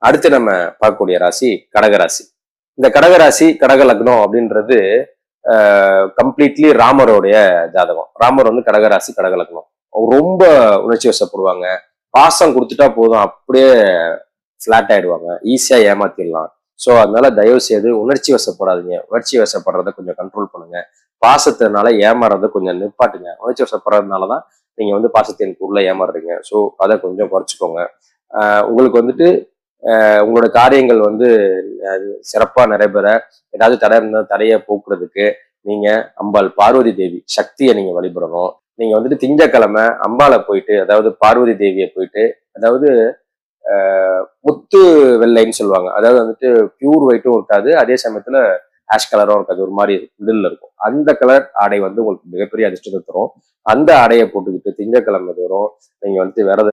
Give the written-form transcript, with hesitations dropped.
அடுத்து நம்ம பார்க்கக்கூடிய ராசி கடகராசி. இந்த கடகராசி கடக லக்னம் அப்படின்றது கம்ப்ளீட்லி ராமருடைய ஜாதகம். ராமர் வந்து கடகராசி கடக லக்னம். ரொம்ப உணர்ச்சி வசப்படுவாங்க. பாசம் கொடுத்துட்டா போதும், அப்படியே ஃபிளாட் ஆயிடுவாங்க, ஈஸியா ஏமாத்திடலாம். ஸோ அதனால தயவு செய்து உணர்ச்சி வசப்படாதீங்க. உணர்ச்சி வசப்படுறத கொஞ்சம் கண்ட்ரோல் பண்ணுங்க. பாசத்தினால ஏமாறதை கொஞ்சம் நிப்பாட்டுங்க. உணர்ச்சி வசப்படுறதுனாலதான் நீங்க வந்து பாசத்தின் உள்ள ஏமாறுறீங்க. ஸோ அதை கொஞ்சம் குறைச்சிக்கோங்க. உங்களுக்கு வந்துட்டு உங்களோட காரியங்கள் வந்து சிறப்பா நடைபெற ஏதாவது தடை இருந்தால் தடையை போக்குறதுக்கு நீங்க அம்பாள் பார்வதி தேவி சக்தியை நீங்க வழிபடணும். நீங்க வந்துட்டு திங்கக்கிழமை அம்பாளை போயிட்டு, அதாவது பார்வதி தேவியை போயிட்டு, அதாவது முத்து வெள்ளைன்னு சொல்லுவாங்க. அதாவது வந்துட்டு பியூர் ஒயிட்டும் இருக்காது, அதே சமயத்துல ஆஷ் கலரும் இருக்காது, ஒரு மாதிரி மிடில் இருக்கும். அந்த கலர் ஆடை வந்து உங்களுக்கு மிகப்பெரிய அதிர்ஷ்டத்தை தரும். அந்த ஆடையை போட்டுக்கிட்டு திங்கக்கிழமை தோறும் நீங்க வந்துட்டு விரதம்